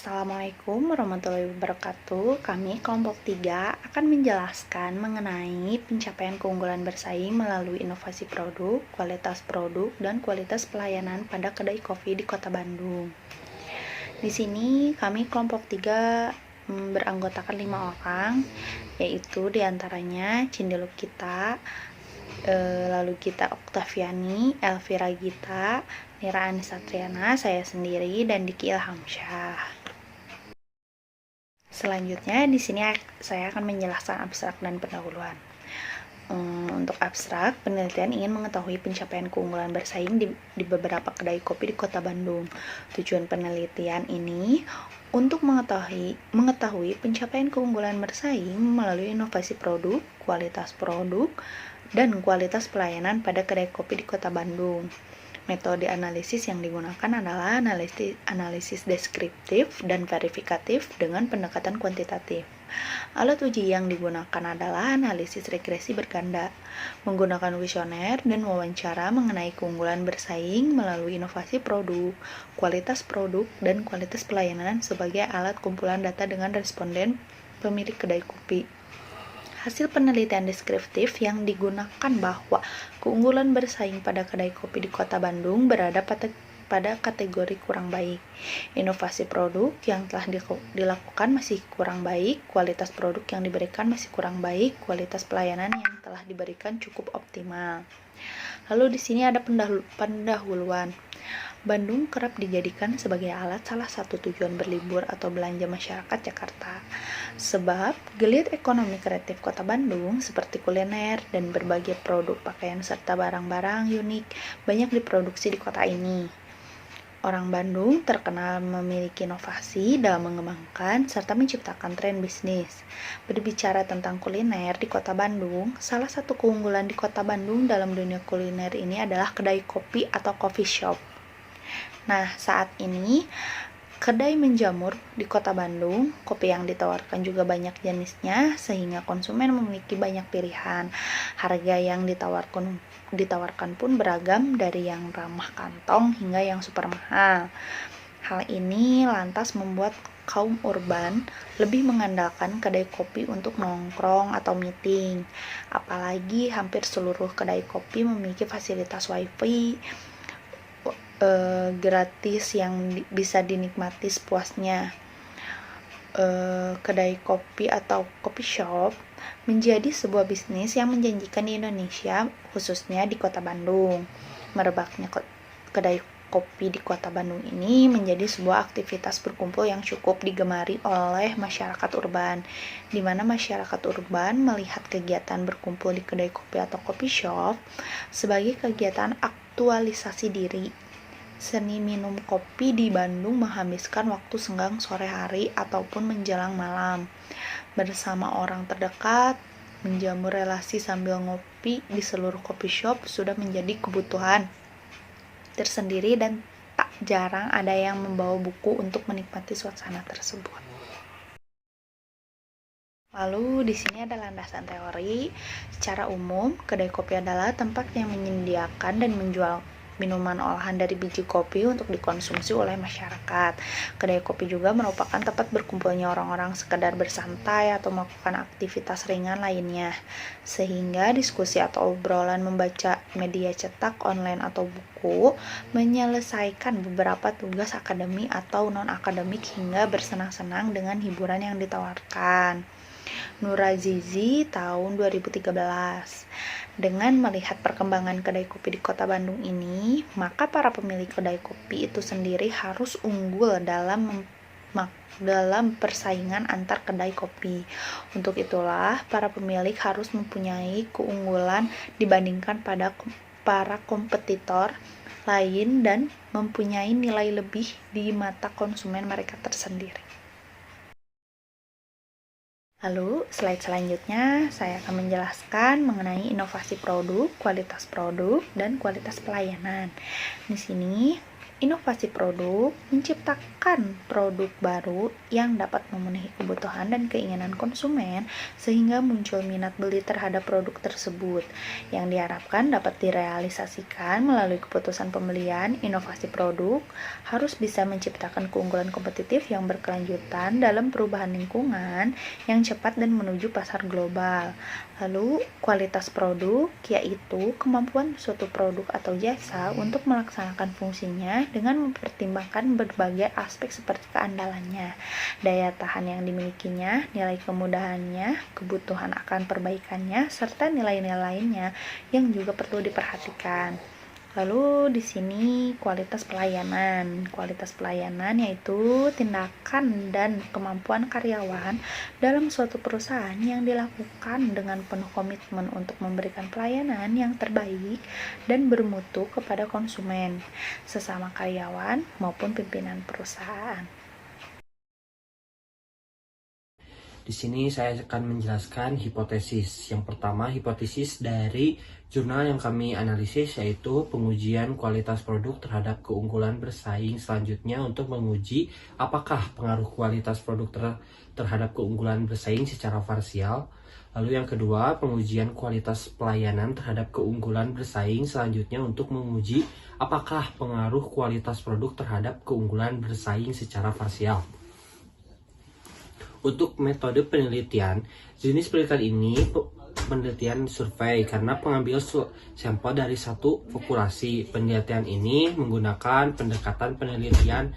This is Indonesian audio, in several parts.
Assalamualaikum warahmatullahi wabarakatuh. Kami kelompok 3 akan menjelaskan mengenai pencapaian keunggulan bersaing melalui inovasi produk, dan kualitas pelayanan pada kedai kopi di Kota Bandung. Di sini kami kelompok 3 beranggotakan 5 orang, yaitu diantaranya Cindeluk Gita, lalu Gita Oktaviani, Elvira Gita, Nira Anissa Triana, saya sendiri, dan Diki Ilhamsyah. Selanjutnya di sini saya akan menjelaskan abstrak dan pendahuluan. Untuk abstrak, penelitian ingin mengetahui pencapaian keunggulan bersaing di beberapa kedai kopi di Kota Bandung. Tujuan penelitian ini untuk mengetahui pencapaian keunggulan bersaing melalui inovasi produk, dan kualitas pelayanan pada kedai kopi di Kota Bandung. Metode analisis yang digunakan adalah analisis deskriptif dan verifikatif dengan pendekatan kuantitatif. Alat uji yang digunakan adalah analisis regresi berganda, menggunakan kuesioner dan wawancara mengenai keunggulan bersaing melalui inovasi produk, dan kualitas pelayanan sebagai alat kumpulan data dengan responden pemilik kedai kopi. Hasil penelitian deskriptif yang digunakan bahwa keunggulan bersaing pada kedai kopi di Kota Bandung berada pada kategori kurang baik. Inovasi produk yang telah dilakukan masih kurang baik, kualitas produk yang diberikan masih kurang baik, kualitas pelayanan yang telah diberikan cukup optimal. Lalu di sini ada pendahuluan. Bandung kerap dijadikan sebagai salah satu tujuan berlibur atau belanja masyarakat Jakarta. Sebab geliat ekonomi kreatif Kota Bandung seperti kuliner dan berbagai produk pakaian serta barang-barang unik banyak diproduksi di kota ini. Orang Bandung terkenal memiliki inovasi dalam mengembangkan serta menciptakan tren bisnis. Berbicara tentang kuliner di Kota Bandung, salah satu keunggulan di Kota Bandung dalam dunia kuliner ini adalah kedai kopi atau coffee shop. Nah, saat ini kedai menjamur di Kota Bandung, kopi yang ditawarkan juga banyak jenisnya sehingga konsumen memiliki banyak pilihan. Harga yang ditawarkan pun beragam dari yang ramah kantong hingga yang super mahal. Hal ini lantas membuat kaum urban lebih mengandalkan kedai kopi untuk nongkrong atau meeting. Apalagi hampir seluruh kedai kopi memiliki fasilitas wifi gratis yang bisa dinikmati sepuasnya. Kedai kopi atau coffee shop menjadi sebuah bisnis yang menjanjikan di Indonesia, khususnya di Kota Bandung. Merebaknya kedai kopi di Kota Bandung ini menjadi sebuah aktivitas berkumpul yang cukup digemari oleh masyarakat urban, di mana masyarakat urban melihat kegiatan berkumpul di kedai kopi atau coffee shop sebagai kegiatan aktualisasi diri. Seni minum kopi di Bandung menghabiskan waktu senggang sore hari ataupun menjelang malam. Bersama orang terdekat, menjamu relasi sambil ngopi di seluruh coffee shop sudah menjadi kebutuhan tersendiri dan tak jarang ada yang membawa buku untuk menikmati suasana tersebut. Lalu di sini ada landasan teori. Secara umum, kedai kopi adalah tempat yang menyediakan dan menjual minuman olahan dari biji kopi untuk dikonsumsi oleh masyarakat. Kedai kopi juga merupakan tempat berkumpulnya orang-orang sekedar bersantai atau melakukan aktivitas ringan lainnya. Sehingga diskusi atau obrolan membaca media cetak, online atau buku, menyelesaikan beberapa tugas akademik atau non-akademik hingga bersenang-senang dengan hiburan yang ditawarkan. Nurazizi tahun 2013. Dengan melihat perkembangan kedai kopi di Kota Bandung ini, maka para pemilik kedai kopi itu sendiri harus unggul dalam persaingan antar kedai kopi. Untuk itulah, para pemilik harus mempunyai keunggulan dibandingkan pada para kompetitor lain dan mempunyai nilai lebih di mata konsumen mereka tersendiri. Lalu, slide selanjutnya saya akan menjelaskan mengenai inovasi produk, dan kualitas pelayanan. Di sini, Inovasi produk menciptakan produk baru yang dapat memenuhi kebutuhan dan keinginan konsumen sehingga muncul minat beli terhadap produk tersebut yang diharapkan dapat direalisasikan melalui keputusan pembelian. Inovasi produk harus bisa menciptakan keunggulan kompetitif yang berkelanjutan dalam perubahan lingkungan yang cepat dan menuju pasar global. Lalu, kualitas produk yaitu kemampuan suatu produk atau jasa untuk melaksanakan fungsinya dengan mempertimbangkan berbagai aspek seperti keandalannya, daya tahan yang dimilikinya, nilai kemudahannya, kebutuhan akan perbaikannya, serta nilai-nilai lainnya yang juga perlu diperhatikan. Lalu di sini kualitas pelayanan. Kualitas pelayanan yaitu tindakan dan kemampuan karyawan dalam suatu perusahaan yang dilakukan dengan penuh komitmen untuk memberikan pelayanan yang terbaik dan bermutu kepada konsumen, sesama karyawan maupun pimpinan perusahaan. Di sini saya akan menjelaskan hipotesis. Yang pertama, hipotesis dari jurnal yang kami analisis yaitu pengujian kualitas produk terhadap keunggulan bersaing. Selanjutnya untuk menguji apakah pengaruh kualitas produk terhadap keunggulan bersaing secara parsial. Lalu yang kedua, pengujian kualitas pelayanan terhadap keunggulan bersaing. Selanjutnya untuk menguji apakah pengaruh kualitas produk terhadap keunggulan bersaing secara parsial. Untuk metode penelitian, jenis penelitian ini penelitian survei karena pengambil sampel dari satu populasi. Penelitian ini menggunakan pendekatan penelitian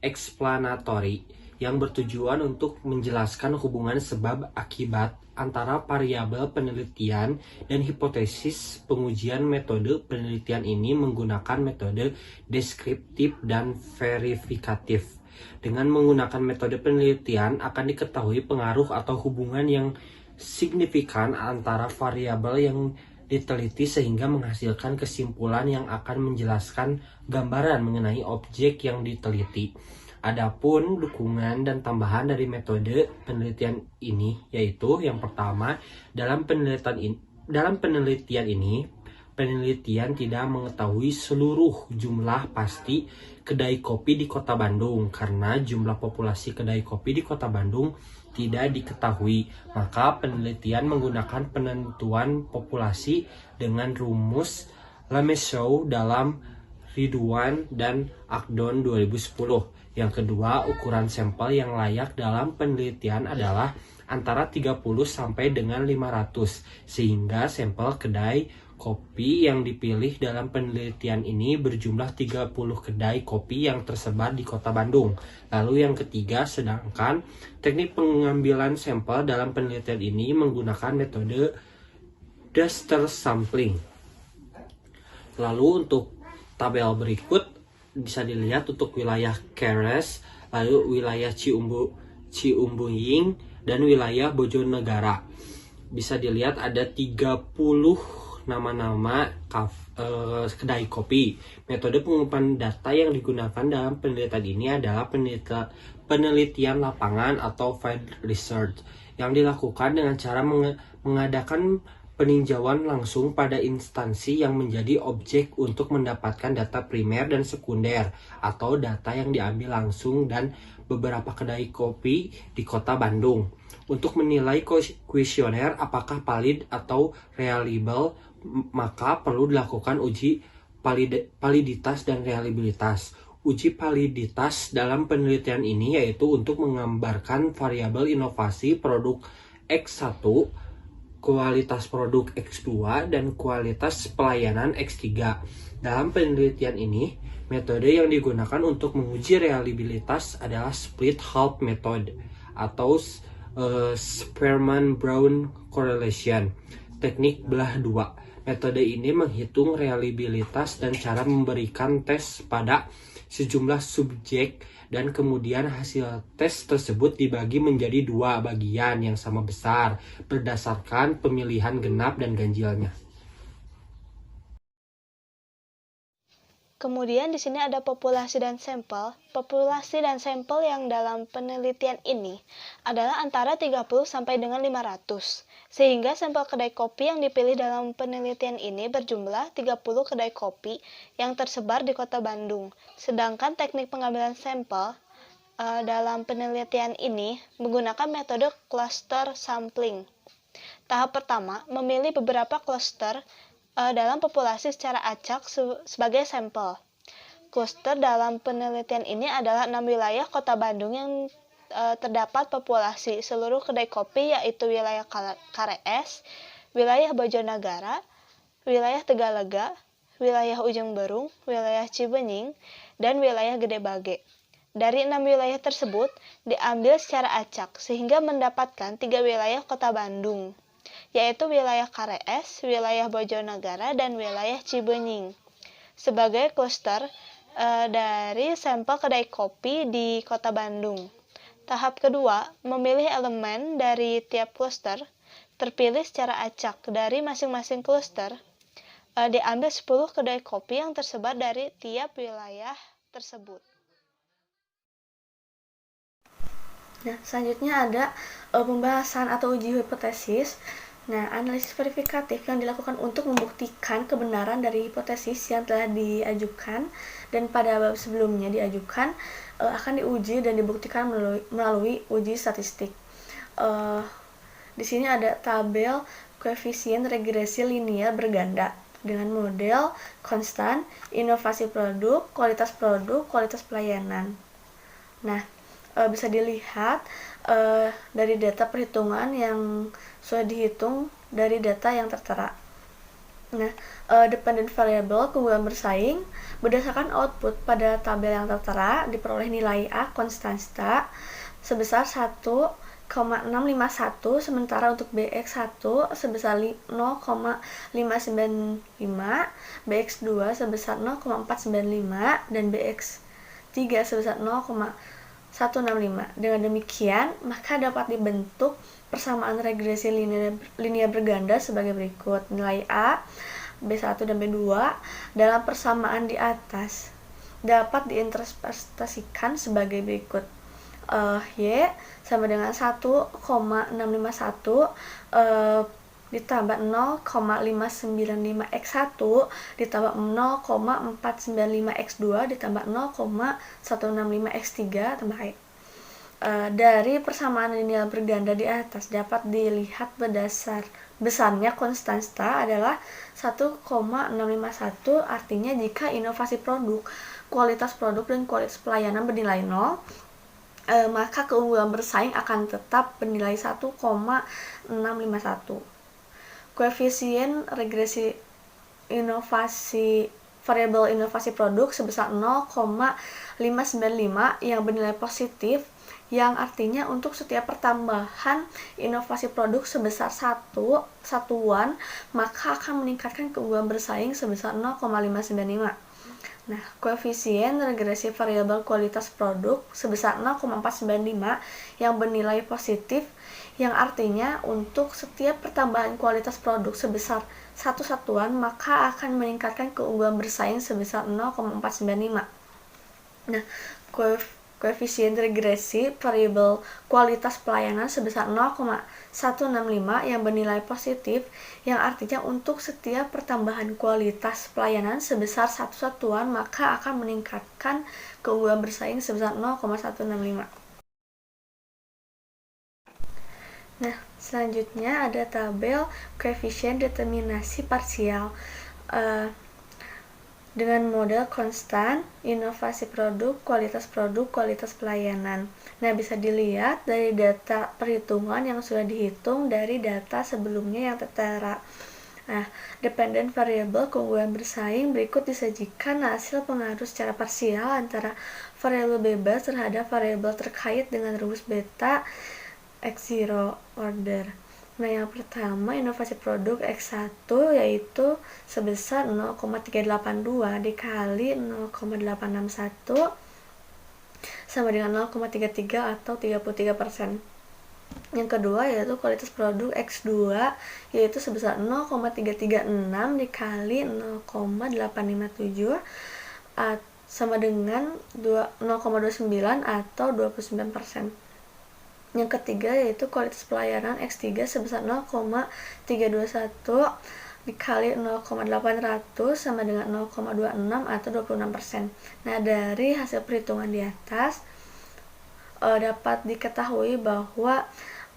explanatory yang bertujuan untuk menjelaskan hubungan sebab akibat antara variabel penelitian dan hipotesis. Pengujian metode penelitian ini menggunakan metode deskriptif dan verifikatif. Dengan menggunakan metode penelitian akan diketahui pengaruh atau hubungan yang signifikan antara variabel yang diteliti sehingga menghasilkan kesimpulan yang akan menjelaskan gambaran mengenai objek yang diteliti. Adapun dukungan dan tambahan dari metode penelitian ini yaitu yang pertama, dalam penelitian ini penelitian tidak mengetahui seluruh jumlah pasti kedai kopi di Kota Bandung karena jumlah populasi kedai kopi di Kota Bandung tidak diketahui. Maka penelitian menggunakan penentuan populasi dengan rumus Lemeshow dalam Ridwan dan Akdon 2010. Yang kedua, ukuran sampel yang layak dalam penelitian adalah antara 30 sampai dengan 500 sehingga sampel kedai kopi yang dipilih dalam penelitian ini berjumlah 30 kedai kopi yang tersebar di Kota Bandung. Lalu yang ketiga, sedangkan teknik pengambilan sampel dalam penelitian ini menggunakan metode Duster sampling. Lalu untuk tabel berikut bisa dilihat untuk wilayah Keres, lalu wilayah Ciumbuying, dan wilayah Bojonegara. Bisa dilihat ada 30 nama-nama kedai kopi. Metode pengumpulan data yang digunakan dalam penelitian ini adalah penelitian lapangan atau field research yang dilakukan dengan cara mengadakan peninjauan langsung pada instansi yang menjadi objek untuk mendapatkan data primer dan sekunder atau data yang diambil langsung dan beberapa kedai kopi di Kota Bandung. Untuk menilai kuesioner apakah valid atau reliable, maka perlu dilakukan uji validitas dan reliabilitas. Uji validitas dalam penelitian ini yaitu untuk menggambarkan variabel inovasi produk X1, kualitas produk X2, dan kualitas pelayanan X3. Dalam penelitian ini, metode yang digunakan untuk menguji reliabilitas adalah split half method atau Spearman-Brown correlation, teknik belah dua. Metode ini menghitung reliabilitas dan cara memberikan tes pada sejumlah subjek dan kemudian hasil tes tersebut dibagi menjadi dua bagian yang sama besar berdasarkan pemilihan genap dan ganjilnya. Kemudian di sini ada populasi dan sampel. Populasi dan sampel yang dalam penelitian ini adalah antara 30 sampai dengan 500. Sehingga sampel kedai kopi yang dipilih dalam penelitian ini berjumlah 30 kedai kopi yang tersebar di Kota Bandung. Sedangkan teknik pengambilan sampel dalam penelitian ini menggunakan metode cluster sampling. Tahap pertama, memilih beberapa cluster dalam populasi secara acak sebagai sampel. Cluster dalam penelitian ini adalah 6 wilayah Kota Bandung yang terdapat populasi seluruh kedai kopi, yaitu wilayah Karees, wilayah Bojonegara, wilayah Tegalega, wilayah Ujung Berung, wilayah Cibenying, dan wilayah Gede Bage. Dari 6 wilayah tersebut diambil secara acak sehingga mendapatkan 3 wilayah Kota Bandung, yaitu wilayah Karees, wilayah Bojonegara, dan wilayah Cibenying. Sebagai cluster dari sampel kedai kopi di Kota Bandung. Tahap kedua, memilih elemen dari tiap cluster, terpilih secara acak dari masing-masing cluster, diambil 10 kedai kopi yang tersebar dari tiap wilayah tersebut. Nah, selanjutnya ada pembahasan atau uji hipotesis. Nah, analisis verifikatif yang dilakukan untuk membuktikan kebenaran dari hipotesis yang telah diajukan dan pada bab sebelumnya diajukan akan diuji dan dibuktikan melalui uji statistik. Di sini ada tabel koefisien regresi linear berganda dengan model konstan, inovasi produk, kualitas pelayanan. Nah, bisa dilihat dari data perhitungan yang sudah dihitung dari data yang tertera. Nah, dependent variable keunggulan bersaing berdasarkan output pada tabel yang tertera diperoleh nilai A konstanta sebesar 1,651, sementara untuk BX1 sebesar 0,595, BX2 sebesar 0,495, dan BX3 sebesar 0,165. Dengan demikian, maka dapat dibentuk persamaan regresi linear berganda sebagai berikut. Nilai A, B1 dan B2 dalam persamaan di atas dapat diinterpretasikan sebagai berikut. Y sama dengan 1,651 ditambah 0,595 X1 ditambah 0,495 X2 ditambah 0,165 X3 tambah Y. Dari persamaan linear berganda di atas dapat dilihat besarnya konstanta adalah 1,651, artinya jika inovasi produk, kualitas produk, dan kualitas pelayanan bernilai 0, maka keunggulan bersaing akan tetap bernilai 1,651. Koefisien regresi variabel inovasi produk sebesar 0,595 yang bernilai positif, yang artinya untuk setiap pertambahan inovasi produk sebesar satuan, maka akan meningkatkan keunggulan bersaing sebesar 0,595. Nah, koefisien regresi variabel kualitas produk sebesar 0,495 yang bernilai positif, yang artinya untuk setiap pertambahan kualitas produk sebesar satu satuan, maka akan meningkatkan keunggulan bersaing sebesar 0,495. Nah, koefisien regresi variabel kualitas pelayanan sebesar 0,165 yang bernilai positif, yang artinya untuk setiap pertambahan kualitas pelayanan sebesar satu satuan, maka akan meningkatkan keunggulan bersaing sebesar 0,165. Nah, selanjutnya ada tabel koefisien determinasi parsial dengan model konstan, inovasi produk, kualitas pelayanan. Nah, bisa dilihat dari data perhitungan yang sudah dihitung dari data sebelumnya yang tertera. Nah, dependent variable keunggulan bersaing berikut disajikan hasil pengaruh secara parsial antara variabel bebas terhadap variabel terkait dengan rumus beta X0 order. Nah, yang pertama inovasi produk X1 yaitu sebesar 0,382 dikali 0,861 sama dengan 0,33 atau 33%. Yang kedua yaitu kualitas produk X2 yaitu sebesar 0,336 dikali 0,857 sama dengan 0,29 atau 29%. Yang ketiga yaitu kualitas pelayanan X3 sebesar 0,321 dikali 0,800 sama dengan 0,26 atau 26%. Nah, dari hasil perhitungan di atas dapat diketahui bahwa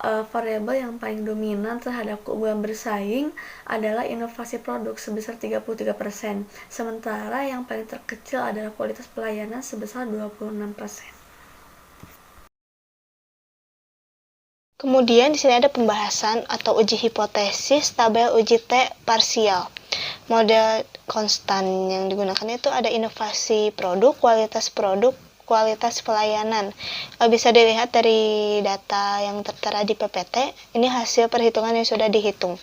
variabel yang paling dominan terhadap keunggulan bersaing adalah inovasi produk sebesar 33%, sementara yang paling terkecil adalah kualitas pelayanan sebesar 26%. Kemudian di sini ada pembahasan atau uji hipotesis tabel uji T parsial. Model konstan yang digunakan itu ada inovasi produk, kualitas pelayanan. Bisa dilihat dari data yang tertera di PPT, ini hasil perhitungan yang sudah dihitung.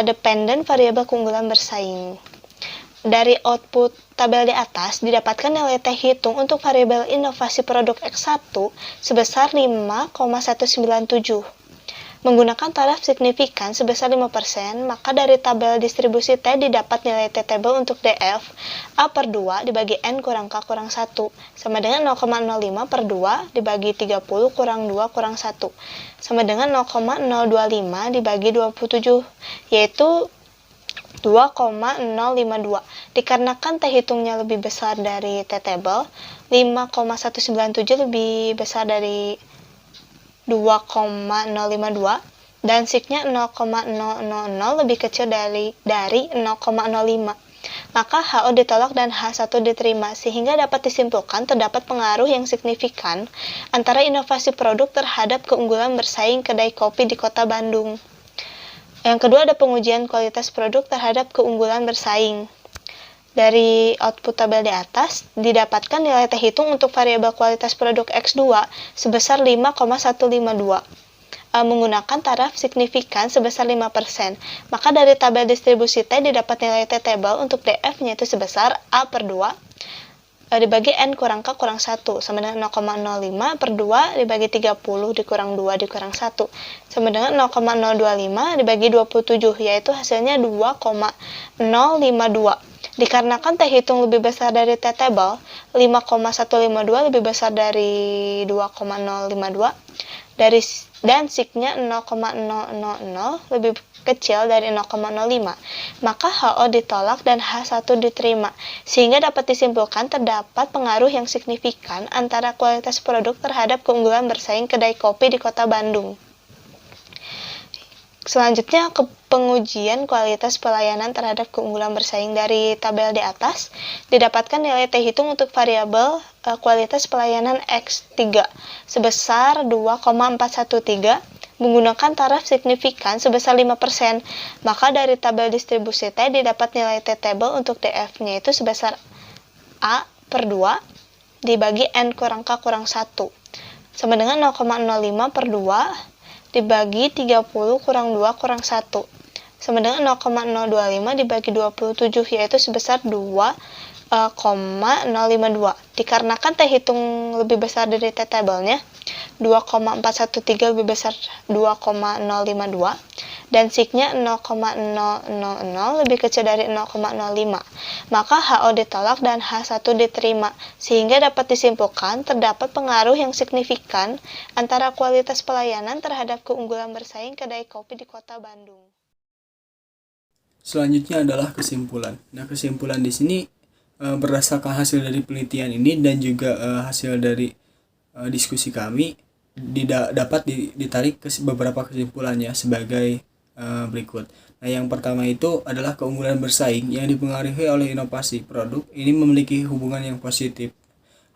Dependent variabel keunggulan bersaing. Dari output tabel di atas didapatkan nilai T hitung untuk variabel inovasi produk X1 sebesar 5,197. Menggunakan taraf signifikan sebesar 5%, maka dari tabel distribusi T didapat nilai T table untuk DF A per 2 dibagi N kurang K kurang 1 sama dengan 0,05 per 2 dibagi 30 kurang 2 kurang 1 sama dengan 0,025 dibagi 27, yaitu 2,052. Dikarenakan T hitungnya lebih besar dari T table, 5,197 lebih besar dari 2,052 dan signya 0,000 lebih kecil dari 0,05. Maka HO ditolak dan H1 diterima, sehingga dapat disimpulkan terdapat pengaruh yang signifikan antara inovasi produk terhadap keunggulan bersaing kedai kopi di Kota Bandung. Yang kedua ada pengujian kualitas produk terhadap keunggulan bersaing. Dari output tabel di atas, didapatkan nilai T hitung untuk variabel kualitas produk X2 sebesar 5,152. Menggunakan taraf signifikan sebesar 5%. Maka dari tabel distribusi T didapat nilai T table untuk DF-nya itu sebesar A per 2 dibagi N kurang K kurang 1 sama dengan 0,05 per 2 dibagi 30 dikurang 2 dikurang 1 sama dengan 0,025 dibagi 27, yaitu hasilnya 2,052. Dikarenakan T hitung lebih besar dari T table, 5,152 lebih besar dari 2,052 dan signya 0,000 lebih kecil dari 0,05, maka HO ditolak dan H1 diterima, sehingga dapat disimpulkan terdapat pengaruh yang signifikan antara kualitas produk terhadap keunggulan bersaing kedai kopi di Kota Bandung. Selanjutnya ke pengujian kualitas pelayanan terhadap keunggulan bersaing. Dari tabel di atas didapatkan nilai T hitung untuk variabel kualitas pelayanan X3 sebesar 2,413 menggunakan taraf signifikan sebesar 5%, maka dari tabel distribusi T didapat nilai T table untuk DF-nya itu sebesar A per 2 dibagi N kurang K kurang 1 sama dengan 0,05 per 2 dibagi 30 kurang 2 kurang 1 sama dengan 0,025 dibagi 27, yaitu sebesar 2,052. Dikarenakan T hitung lebih besar dari T table-nya, 2,413 lebih besar 2,052 dan signya 0,000 lebih kecil dari 0,05, maka HO ditolak dan H1 diterima, sehingga dapat disimpulkan terdapat pengaruh yang signifikan antara kualitas pelayanan terhadap keunggulan bersaing kedai kopi di Kota Bandung. Selanjutnya adalah kesimpulan. Nah, kesimpulan di sini berdasarkan hasil dari penelitian ini dan juga hasil dari diskusi kami dapat ditarik beberapa kesimpulannya sebagai berikut. Nah, yang pertama itu adalah keunggulan bersaing yang dipengaruhi oleh inovasi produk ini memiliki hubungan yang positif.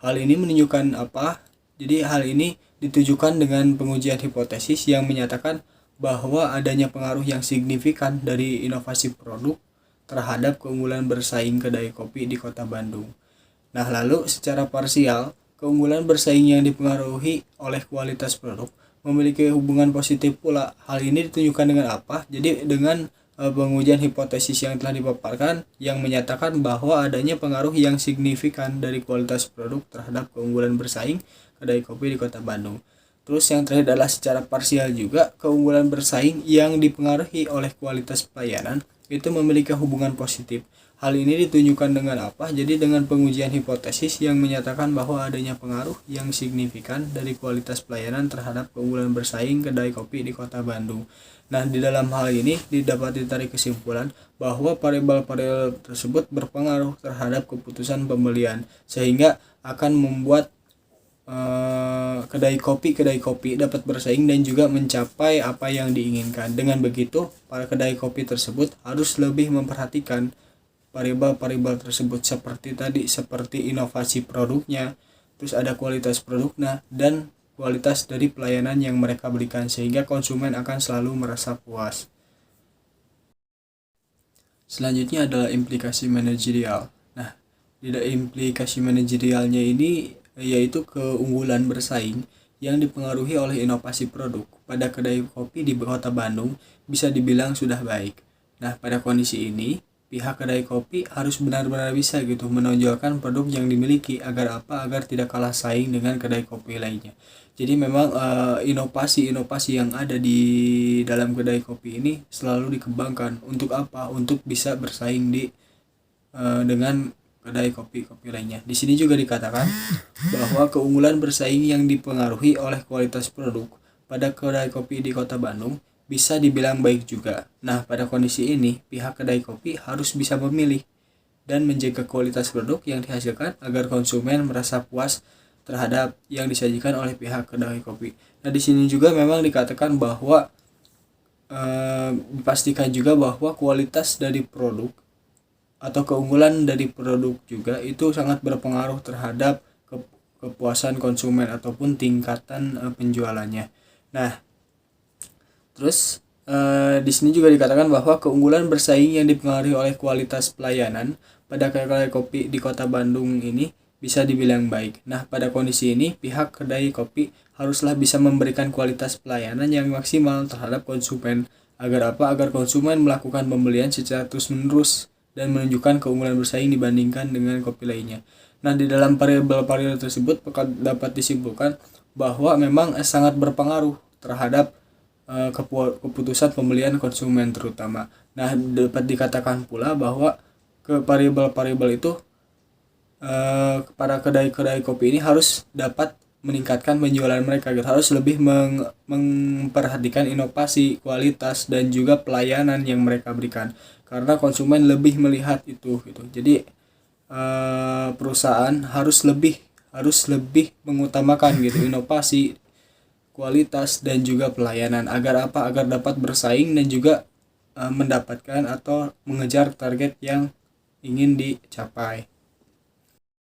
Hal ini menunjukkan apa? Jadi hal ini ditujukan dengan pengujian hipotesis yang menyatakan bahwa adanya pengaruh yang signifikan dari inovasi produk terhadap keunggulan bersaing kedai kopi di Kota Bandung. Nah, lalu secara parsial, keunggulan bersaing yang dipengaruhi oleh kualitas produk memiliki hubungan positif pula. Hal ini ditunjukkan dengan apa? Jadi dengan pengujian hipotesis yang telah dipaparkan yang menyatakan bahwa adanya pengaruh yang signifikan dari kualitas produk terhadap keunggulan bersaing kedai kopi di Kota Bandung. Terus yang terakhir adalah secara parsial juga, keunggulan bersaing yang dipengaruhi oleh kualitas pelayanan itu memiliki hubungan positif. Hal ini ditunjukkan dengan apa? Jadi dengan pengujian hipotesis yang menyatakan bahwa adanya pengaruh yang signifikan dari kualitas pelayanan terhadap keunggulan bersaing kedai kopi di Kota Bandung. Nah, di dalam hal ini dapat ditarik kesimpulan bahwa variabel-variabel tersebut berpengaruh terhadap keputusan pembelian, sehingga akan membuat kedai kopi dapat bersaing dan juga mencapai apa yang diinginkan. Dengan begitu, para kedai kopi tersebut harus lebih memperhatikan variabel-variabel tersebut seperti inovasi produknya, terus ada kualitas produknya dan kualitas dari pelayanan yang mereka berikan, sehingga konsumen akan selalu merasa puas. Selanjutnya adalah implikasi manajerial. Nah, implikasi manajerialnya ini yaitu keunggulan bersaing yang dipengaruhi oleh inovasi produk pada kedai kopi di Kota Bandung bisa dibilang sudah baik. Nah, pada kondisi ini, pihak kedai kopi harus benar-benar bisa gitu menonjolkan produk yang dimiliki agar tidak kalah saing dengan kedai kopi lainnya. Jadi memang inovasi-inovasi yang ada di dalam kedai kopi ini selalu dikembangkan untuk apa? Untuk bisa bersaing dengan kedai kopi lainnya. Di sini juga dikatakan bahwa keunggulan bersaing yang dipengaruhi oleh kualitas produk pada kedai kopi di Kota Bandung bisa dibilang baik juga. Nah, pada kondisi ini, pihak kedai kopi harus bisa memilih dan menjaga kualitas produk yang dihasilkan agar konsumen merasa puas terhadap yang disajikan oleh pihak kedai kopi. Nah, di sini juga memang dikatakan bahwa dipastikan juga bahwa kualitas dari produk atau keunggulan dari produk juga itu sangat berpengaruh terhadap kepuasan konsumen ataupun tingkatan penjualannya. Nah, terus di sini juga dikatakan bahwa keunggulan bersaing yang dipengaruhi oleh kualitas pelayanan pada kedai kopi di Kota Bandung ini bisa dibilang baik. Nah, pada kondisi ini pihak kedai kopi haruslah bisa memberikan kualitas pelayanan yang maksimal terhadap konsumen agar konsumen melakukan pembelian secara terus-menerus dan menunjukkan keunggulan bersaing dibandingkan dengan kopi lainnya. Nah, di dalam variabel-variabel tersebut dapat disimpulkan bahwa memang sangat berpengaruh terhadap keputusan pembelian konsumen terutama. Nah, dapat dikatakan pula bahwa ke variabel-variabel itu para kedai-kedai kopi ini harus dapat meningkatkan penjualan mereka, harus lebih memperhatikan inovasi, kualitas dan juga pelayanan yang mereka berikan karena konsumen lebih melihat itu gitu. Jadi perusahaan harus lebih mengutamakan gitu inovasi, kualitas dan juga pelayanan agar dapat bersaing dan juga mendapatkan atau mengejar target yang ingin dicapai.